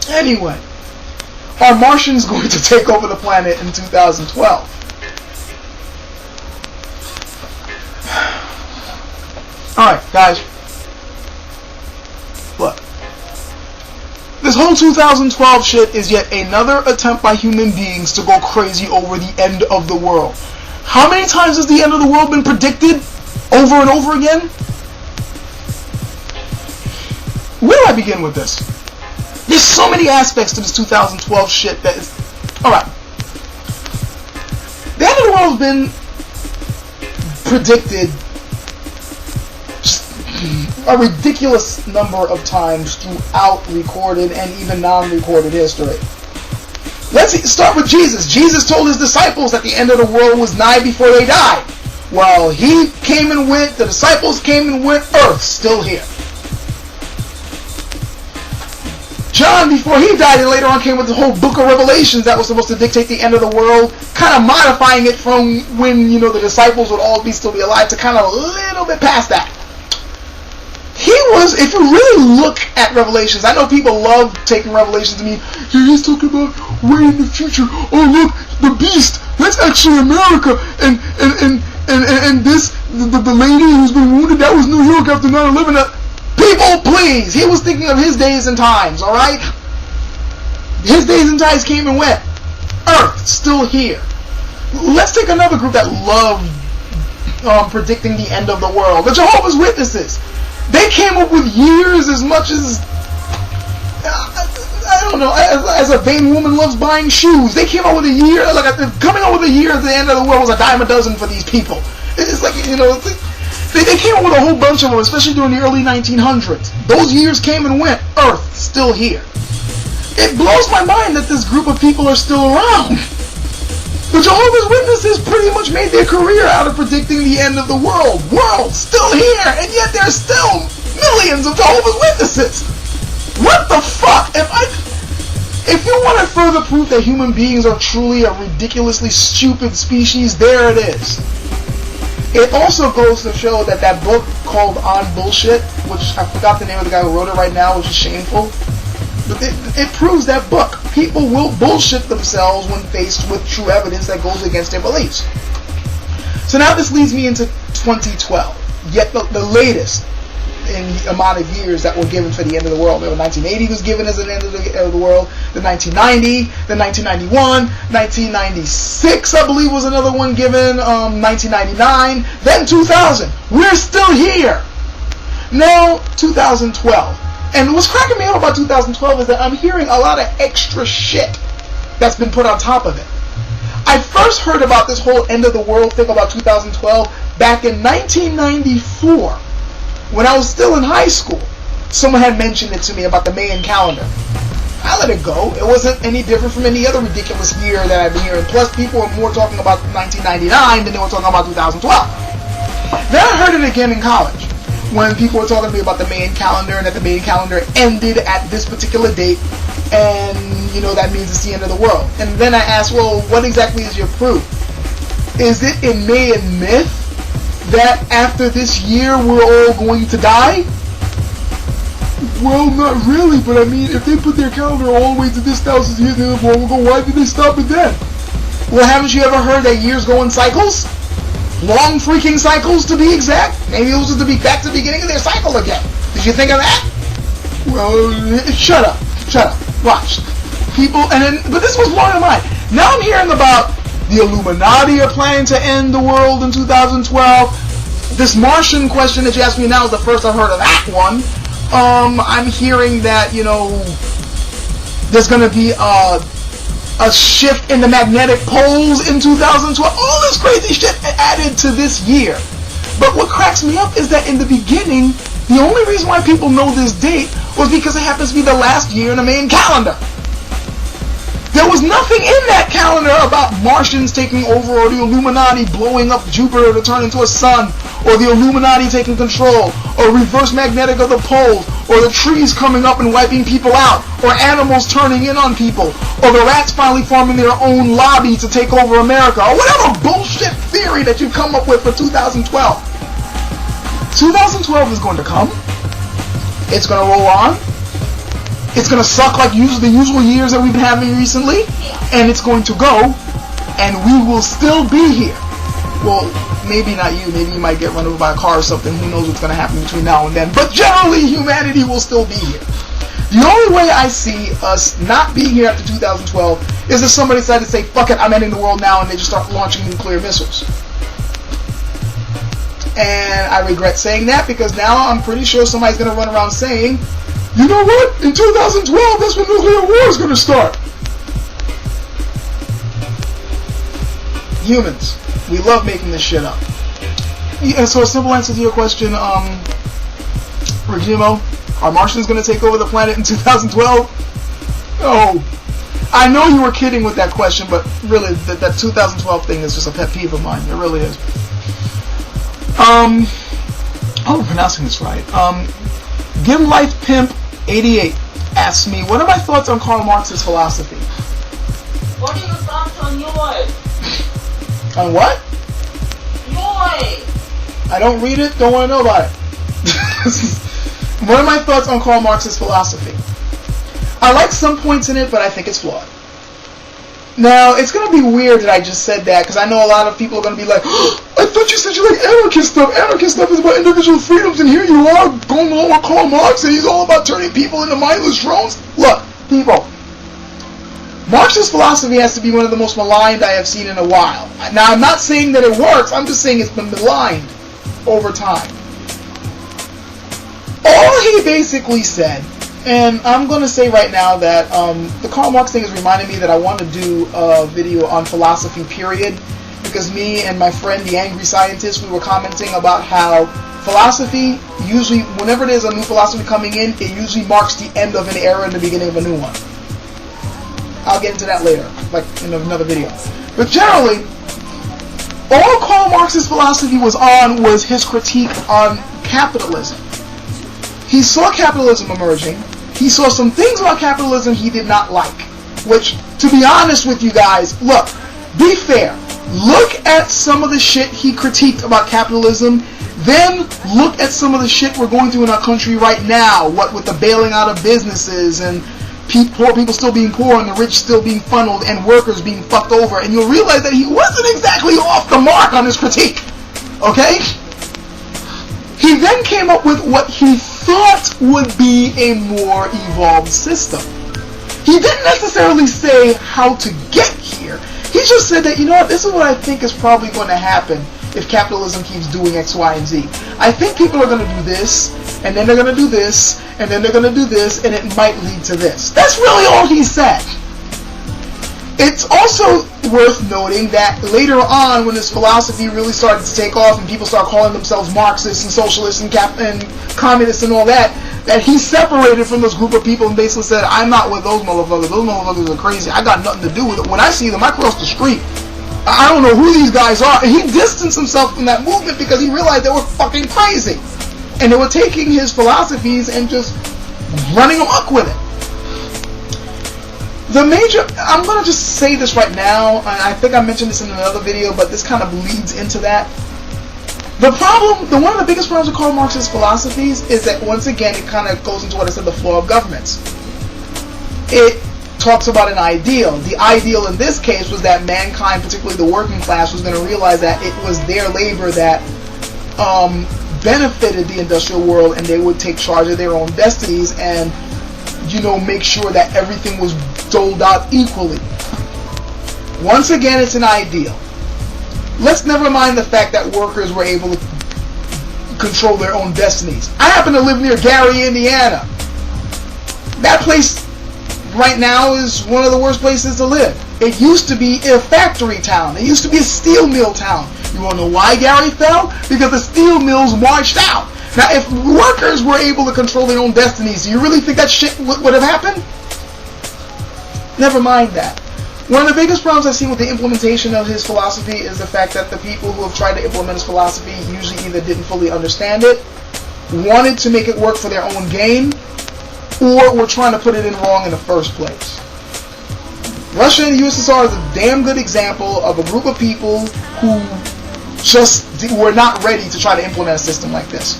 Anyway, are Martians going to take over the planet in 2012? Alright, guys. Look. This whole 2012 shit is yet another attempt by human beings to go crazy over the end of the world. How many times has the end of the world been predicted? Over and over again? Where do I begin with this? There's so many aspects to this 2012 shit that is... Alright. The end of the world has been predicted a ridiculous number of times throughout recorded and even non-recorded history. Let's start with Jesus. Jesus told his disciples that the end of the world was nigh before they died. Well, he came and went, the disciples came and went, Earth's still here. John, before he died, and later on came with the whole book of Revelations that was supposed to dictate the end of the world, kind of modifying it from when, the disciples would all still be alive to kind of a little bit past that. He was, if you really look at Revelations, I know people love taking Revelations to mean, he's talking about way in the future. Oh look, the beast, that's actually America, and this, the lady who's been wounded, that was New York after 9/11. People, please! He was thinking of his days and times, alright? His days and times came and went. Earth, still here. Let's take another group that loved predicting the end of the world. The Jehovah's Witnesses. They came up with years as much as... I don't know, as a vain woman loves buying shoes. They came up with a year, coming up with a year at the end of the world was a dime a dozen for these people. It's like, they came up with a whole bunch of them, especially during the early 1900s. Those years came and went. Earth, still here. It blows my mind that this group of people are still around. The Jehovah's Witnesses pretty much made their career out of predicting the end of the world. World, still here, and yet there's still millions of Jehovah's Witnesses. What the fuck? If you want to further proof that human beings are truly a ridiculously stupid species, there it is. It also goes to show that that book called On Bullshit, which I forgot the name of the guy who wrote it right now, which is shameful, but it proves that book. People will bullshit themselves when faced with true evidence that goes against their beliefs. So now this leads me into 2012, yet the latest in the amount of years that were given for the end of the world. 1980 was given as an end of the world, the 1990, the 1991, 1996 I believe was another one given, 1999, then 2000. We're still here. Now 2012. And what's cracking me up about 2012 is that I'm hearing a lot of extra shit that's been put on top of it. I first heard about this whole end of the world thing about 2012 back in 1994. When I was still in high school, someone had mentioned it to me about the Mayan calendar. I let it go. It wasn't any different from any other ridiculous year that I've been hearing. Plus, people were more talking about 1999 than they were talking about 2012. Then I heard it again in college, when people were talking to me about the Mayan calendar and that the Mayan calendar ended at this particular date, and, that means it's the end of the world. And then I asked, well, what exactly is your proof? Is it a Mayan myth that after this year we're all going to die? Well, not really, but I mean, if they put their calendar all the way to this thousand years, then we'll go, why did they stop it then? Well, haven't you ever heard that years go in cycles? Long freaking cycles, to be exact. Maybe it was just to be back to the beginning of their cycle again. Did you think of that? Well, shut up. Watch. People, but this was blowing my mind. Now I'm hearing about the Illuminati are planning to end the world in 2012. This Martian question that you asked me now is the first I've heard of that one. I'm hearing that, there's going to be a shift in the magnetic poles in 2012. All this crazy shit added to this year. But what cracks me up is that in the beginning, the only reason why people know this date was because it happens to be the last year in the main calendar. There was nothing in that calendar about Martians taking over or the Illuminati blowing up Jupiter to turn into a sun or the Illuminati taking control, or reverse magnetic of the poles, or the trees coming up and wiping people out, or animals turning in on people, or the rats finally forming their own lobby to take over America, or whatever bullshit theory that you come up with for 2012. 2012 is going to come. It's going to roll on. It's going to suck like the usual years that we've been having recently, and it's going to go, and we will still be here. Well, maybe not you. Maybe you might get run over by a car or something. Who knows what's going to happen between now and then. But generally, humanity will still be here. The only way I see us not being here after 2012 is if somebody decided to say, fuck it, I'm ending the world now, and they just start launching nuclear missiles. And I regret saying that, because now I'm pretty sure somebody's going to run around saying, you know what? In 2012, that's when nuclear war is going to start. Humans. We love making this shit up. Yeah, so a simple answer to your question, Regimo, are Martians going to take over the planet in 2012? Oh, I know you were kidding with that question, but really, that 2012 thing is just a pet peeve of mine. It really is. I hope I'm pronouncing this right. Give Life Pimp 88 asks me, what are my thoughts on Karl Marx's philosophy? What are your thoughts on yours? On what? Yours. I don't read it, don't want to know about it. What are my thoughts on Karl Marx's philosophy? I like some points in it, but I think it's flawed. Now, it's going to be weird that I just said that, because I know a lot of people are going to be like, oh, I thought you said you like anarchist stuff. Anarchist stuff is about individual freedoms, and here you are going along with Karl Marx, and he's all about turning people into mindless drones. Look, people, Marx's philosophy has to be one of the most maligned I have seen in a while. Now, I'm not saying that it works, I'm just saying it's been maligned over time. All he basically said, and I'm going to say right now that the Karl Marx thing is reminding me that I want to do a video on philosophy, period, because me and my friend, the Angry Scientist, we were commenting about how philosophy, usually, whenever there's a new philosophy coming in, it usually marks the end of an era and the beginning of a new one. I'll get into that later, like in another video. But generally, all Karl Marx's philosophy was his critique on capitalism. He saw capitalism emerging. He saw some things about capitalism he did not like. Which, to be honest with you guys, look, be fair. Look at some of the shit he critiqued about capitalism. Then look at some of the shit we're going through in our country right now. What with the bailing out of businesses and poor people still being poor and the rich still being funneled and workers being fucked over. And you'll realize that he wasn't exactly off the mark on his critique. Okay? He then came up with what he thought would be a more evolved system. He didn't necessarily say how to get here. He just said that, you know what, this is what I think is probably going to happen if capitalism keeps doing X, Y, and Z. I think people are going to do this, and then they're going to do this, and then they're going to do this, and it might lead to this. That's really all he said. It's also worth noting that later on, when this philosophy really started to take off and people start calling themselves Marxists and socialists and communists and all that, that he separated from this group of people and basically said, I'm not with those motherfuckers. Those motherfuckers are crazy. I got nothing to do with it. When I see them, I cross the street. I don't know who these guys are. And he distanced himself from that movement because he realized they were fucking crazy. And they were taking his philosophies and just running amok with it. I'm going to just say this right now, and I think I mentioned this in another video, but this kind of leads into that. One of the biggest problems with Karl Marx's philosophies is that, once again, it kind of goes into what I said, the flaw of governments. It talks about an ideal. The ideal in this case was that mankind, particularly the working class, was going to realize that it was their labor that benefited the industrial world, and they would take charge of their own destinies and, make sure that everything was doled out equally. Once again, it's an ideal. Let's never mind the fact that workers were able to control their own destinies. I happen to live near Gary, Indiana. That place right now is one of the worst places to live. It used to be a factory town. It used to be a steel mill town. You want to know why Gary fell? Because the steel mills marched out. Now, if workers were able to control their own destinies, do you really think that shit would have happened? Never mind that. One of the biggest problems I've seen with the implementation of his philosophy is the fact that the people who have tried to implement his philosophy usually either didn't fully understand it, wanted to make it work for their own gain, or were trying to put it in wrong in the first place. Russia and the USSR is a damn good example of a group of people who just were not ready to try to implement a system like this.